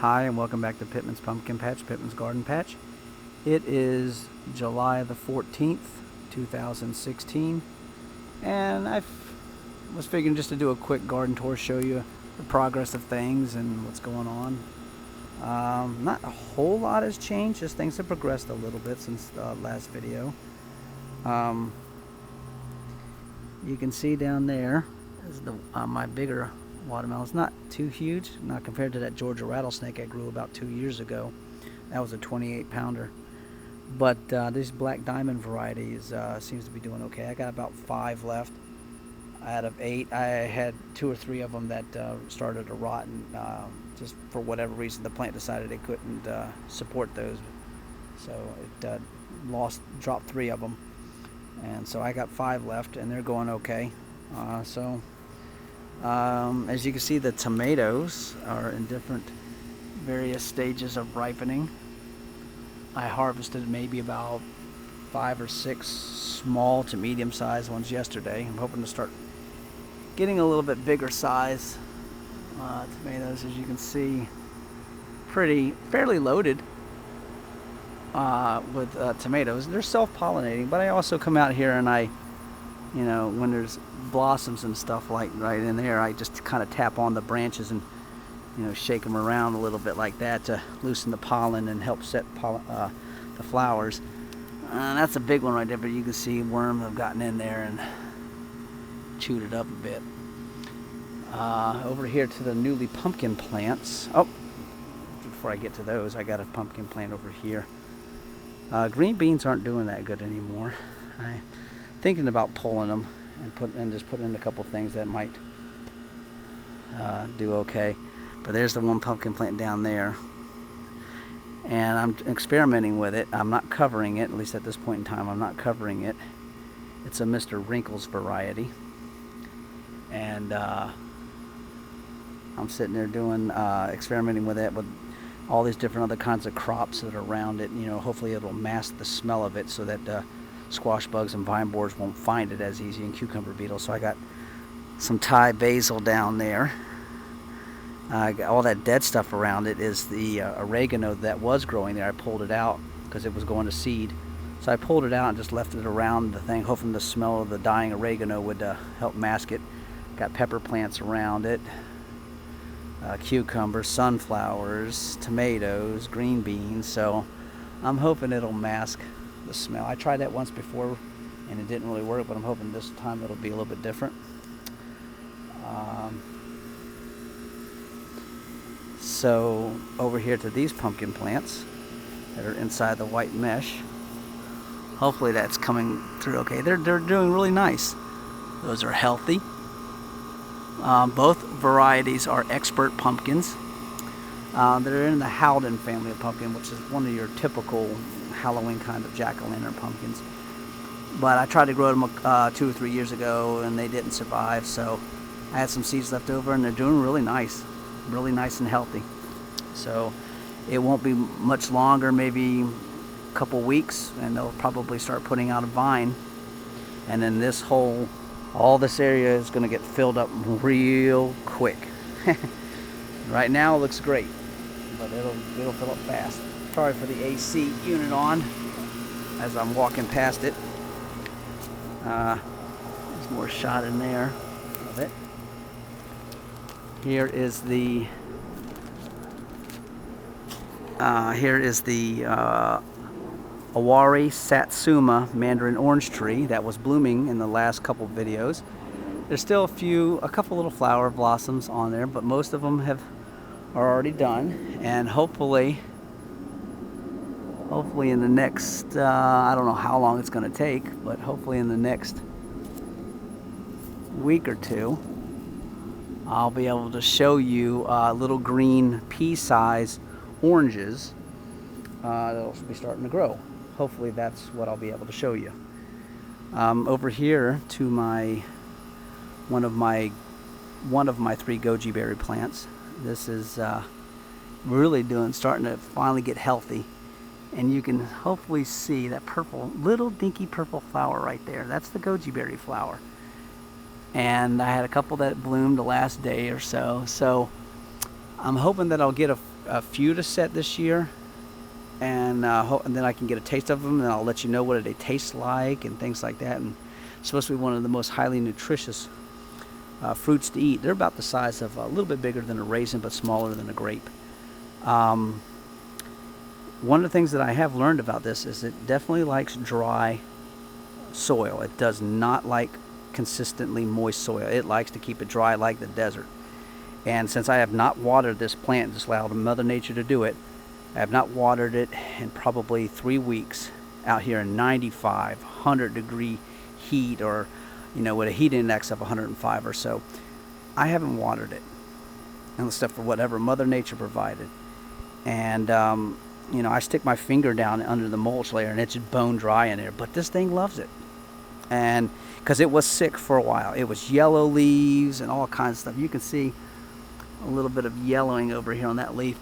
Hi, and welcome back to Pittman's Pumpkin Patch, Pittman's Garden Patch. It is July the 14th, 2016, and I was figuring just to do a quick garden tour, show you the progress of things and what's going on. Not a whole lot has changed, just things have progressed a little bit since the last video. You can see down there is my bigger watermelon. It's not too huge, not compared to that Georgia rattlesnake I grew about 2 years ago. That was a 28 pounder. But these black diamond varieties seems to be doing okay. I got about 5 left out of 8. I had 2 or 3 of them that started to rot, and just for whatever reason the plant decided it couldn't support those, so it dropped 3 of them, and so I got 5 left, and they're going okay. As you can see, the tomatoes are in various stages of ripening. I harvested maybe about 5 or 6 small to medium sized ones yesterday. I'm hoping to start getting a little bit bigger size tomatoes. As you can see, fairly loaded with tomatoes. They're self-pollinating, but I also come out here and when there's blossoms and stuff like right in there, I just kind of tap on the branches and shake them around a little bit like that to loosen the pollen and help set the flowers. That's a big one right there, but you can see worms have gotten in there and chewed it up a bit. Over here to the newly pumpkin plants. Oh, before I get to those, I got a pumpkin plant over here. Green beans aren't doing that good anymore. I'm thinking about pulling them and just putting in a couple things that might do okay. But there's the one pumpkin plant down there, and I'm experimenting with it. I'm not covering it, at least at this point in time. I'm not covering it. It's a Mr. Wrinkles variety, and I'm sitting there doing experimenting with it with all these different other kinds of crops that are around it. Hopefully it'll mask the smell of it so that squash bugs and vine borers won't find it as easy, and cucumber beetles. So I got some Thai basil down there. All that dead stuff around it is the oregano that was growing there. I pulled it out because it was going to seed. So I pulled it out and just left it around the thing, hoping the smell of the dying oregano would help mask it. Got pepper plants around it, cucumbers, sunflowers, tomatoes, green beans. So I'm hoping it'll mask the smell. I tried that once before and it didn't really work, but I'm hoping this time it'll be a little bit different. So over here to these pumpkin plants that are inside the white mesh, hopefully that's coming through okay. They're doing really nice. Those are healthy. Both varieties are expert pumpkins. They're in the Howden family of pumpkin, which is one of your typical Halloween kind of jack-o'-lantern pumpkins. But I tried to grow them 2 or 3 years ago and they didn't survive, so I had some seeds left over and they're doing really nice and healthy. So it won't be much longer, maybe a couple weeks, and they'll probably start putting out a vine, and then all this area is going to get filled up real quick. Right now it looks great, but it'll fill up fast. Sorry for the AC unit on as I'm walking past it. There's more shot in there of it. Here is the Awari Satsuma mandarin orange tree that was blooming in the last couple videos. There's still a couple little flower blossoms on there, but most of them are already done, and hopefully in the next I don't know how long it's going to take, but hopefully in the next week or two I'll be able to show you little green pea-size oranges that'll be starting to grow. Hopefully that's what I'll be able to show you. Over here to one of my 3 goji berry plants. This is really starting to finally get healthy, and you can hopefully see that little dinky purple flower right there. That's the goji berry flower. And I had a couple that bloomed the last day or so. So I'm hoping that I'll get a few to set this year, and then I can get a taste of them, and I'll let you know what they taste like and things like that. And it's supposed to be one of the most highly nutritious fruits to eat. They're about the size of a little bit bigger than a raisin, but smaller than a grape. One of the things that I have learned about this is it definitely likes dry soil. It does not like consistently moist soil. It likes to keep it dry like the desert. And since I have not watered this plant, just allowed Mother Nature to do it, I have not watered it in probably 3 weeks out here in 95, 100 degree heat, or with a heat index of 105 or so. I haven't watered it, except for whatever Mother Nature provided. And I stick my finger down under the mulch layer and it's bone dry in there, but this thing loves it. And because it was sick for a while, it was yellow leaves and all kinds of stuff. You can see a little bit of yellowing over here on that leaf,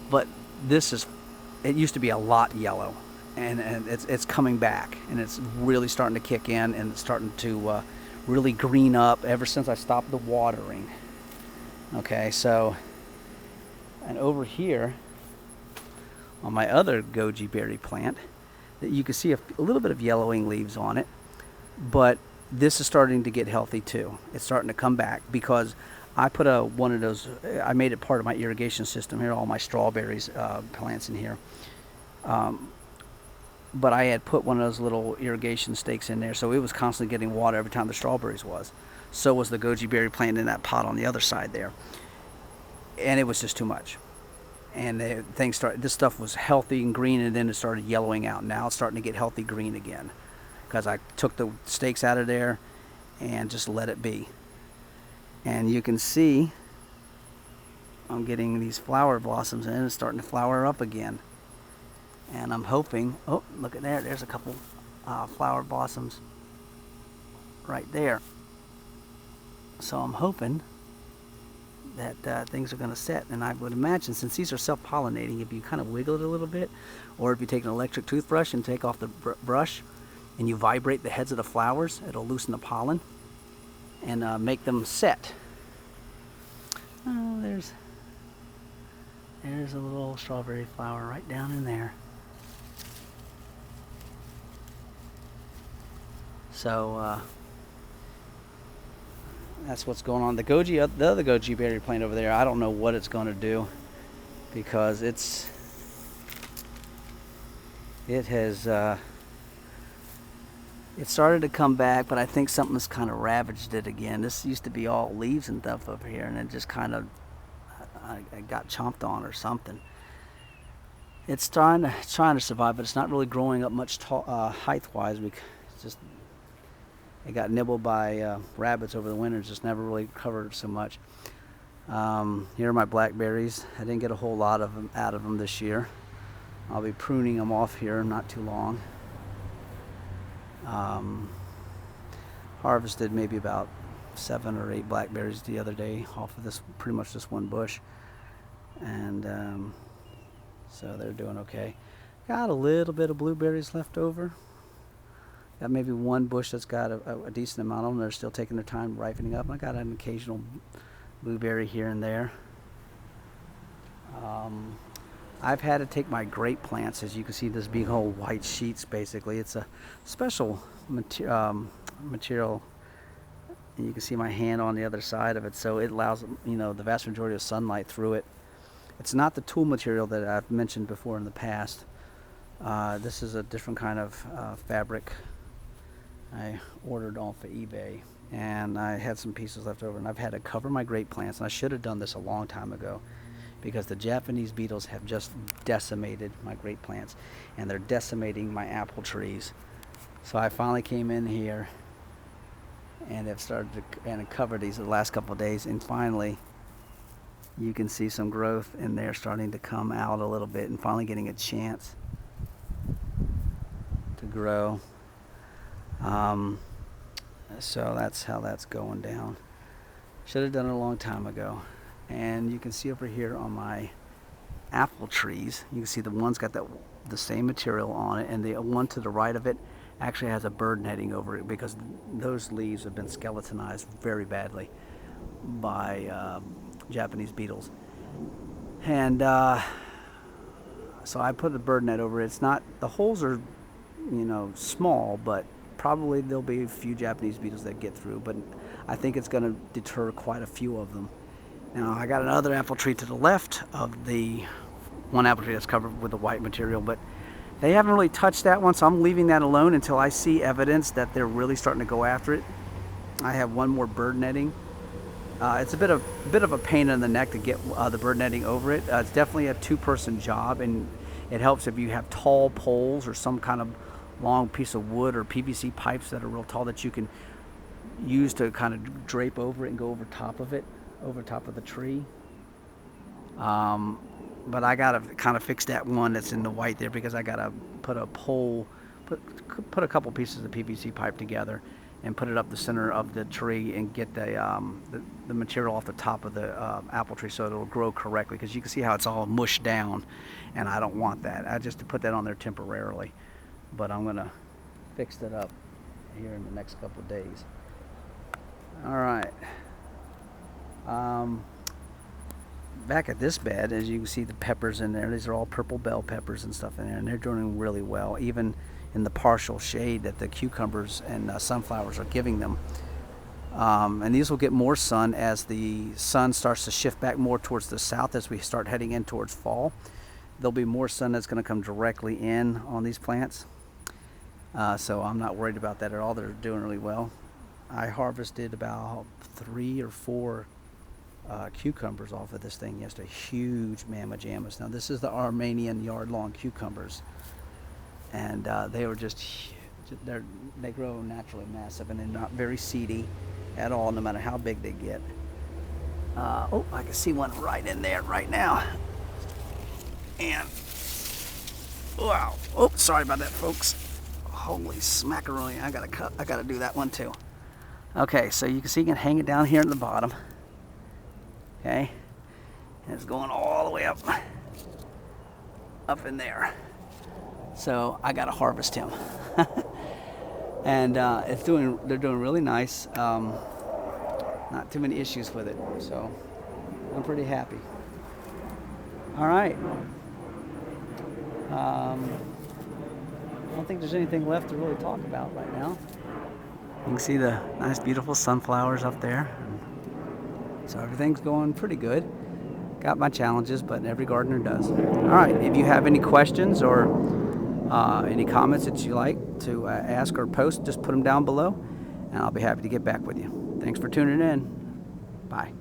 but it used to be a lot yellow, and it's coming back, and it's really starting to kick in, and it's starting to really green up ever since I stopped the watering. Okay, so, and over here on my other goji berry plant, that you can see a little bit of yellowing leaves on it, but this is starting to get healthy too. It's starting to come back because I put one of those, I made it part of my irrigation system. Here are all my strawberries plants in here. But I had put one of those little irrigation stakes in there, so it was constantly getting water every time the strawberries was. So was the goji berry plant in that pot on the other side there. And it was just too much. And this stuff was healthy and green, and then it started yellowing out. Now it's starting to get healthy green again, because I took the stakes out of there and just let it be. And you can see I'm getting these flower blossoms, and it's starting to flower up again. And I'm hoping, oh, look at there, there's a couple flower blossoms right there. So I'm hoping that things are going to set. And I would imagine, since these are self-pollinating, if you kind of wiggle it a little bit, or if you take an electric toothbrush and take off the brush and you vibrate the heads of the flowers, it'll loosen the pollen and make them set. Oh, there's a little strawberry flower right down in there. So that's what's going on. The other goji berry plant over there, I don't know what it's going to do, because it started to come back, but I think something's kind of ravaged it again. This used to be all leaves and stuff over here, and it just kind of I got chomped on or something. It's trying to survive, but it's not really growing up much height-wise. It got nibbled by rabbits over the winter. Just never really covered so much. Here are my blackberries. I didn't get a whole lot of them out of them this year. I'll be pruning them off here not too long. Harvested maybe about 7 or 8 blackberries the other day off of pretty much this one bush, and so they're doing okay. Got a little bit of blueberries left over. Got maybe one bush that's got a decent amount of them. They're still taking their time ripening up. I got an occasional blueberry here and there. I've had to take my grape plants, as you can see, this big whole white sheets basically. It's a special material, and you can see my hand on the other side of it, so it allows the vast majority of sunlight through it. It's not the tool material that I've mentioned before in the past. This is a different kind of fabric I ordered off of eBay, and I had some pieces left over, and I've had to cover my grape plants, and I should have done this a long time ago, because the Japanese beetles have just decimated my grape plants, and they're decimating my apple trees. So I finally came in here and have started to cover these the last couple of days, and finally you can see some growth in there starting to come out a little bit and finally getting a chance to grow. So that's how that's going down. Should have done it a long time ago. And you can see over here on my apple trees, you can see the one's got the same material on it, and the one to the right of it actually has a bird netting over it, because those leaves have been skeletonized very badly by Japanese beetles. And so I put a bird net over it. It's not, the holes are, small, but probably there'll be a few Japanese beetles that get through, but I think it's going to deter quite a few of them. Now I got another apple tree to the left of the one apple tree that's covered with the white material, but they haven't really touched that one, so I'm leaving that alone until I see evidence that they're really starting to go after it. I have one more bird netting. It's a bit of a pain in the neck to get the bird netting over it. It's definitely a two-person job, and it helps if you have tall poles or some kind of long piece of wood or PVC pipes that are real tall that you can use to kind of drape over it and go over top of it, over top of the tree. But I gotta kind of fix that one that's in the white there, because I gotta put a pole, put a couple pieces of PVC pipe together and put it up the center of the tree and get the material off the top of the apple tree so it'll grow correctly, because you can see how it's all mushed down, and I don't want that. I just put that on there temporarily, but I'm gonna fix it up here in the next couple of days. All right. Back at this bed, as you can see, the peppers in there, these are all purple bell peppers and stuff in there, and they're doing really well, even in the partial shade that the cucumbers and sunflowers are giving them. And these will get more sun as the sun starts to shift back more towards the south as we start heading in towards fall. There'll be more sun that's going to come directly in on these plants. So I'm not worried about that at all. They're doing really well. I harvested about 3 or 4 cucumbers off of this thing yesterday. Huge mamma jammas. Now this is the Armenian yard-long cucumbers, and they were just they grow naturally massive, and they're not very seedy at all, no matter how big they get. Oh, I can see one right in there right now. And wow, oh, sorry about that, folks. Holy smackaroni! I gotta do that one too. Okay, so you can see you can hang it down here at the bottom. Okay, and it's going all the way up in there. So I gotta harvest him. And they're doing really nice. Not too many issues with it, so I'm pretty happy. All right. I don't think there's anything left to really talk about right now. You can see the nice, beautiful sunflowers up there. So everything's going pretty good. Got my challenges, but every gardener does. All right, if you have any questions or any comments that you like to ask or post, just put them down below, and I'll be happy to get back with you. Thanks for tuning in. Bye.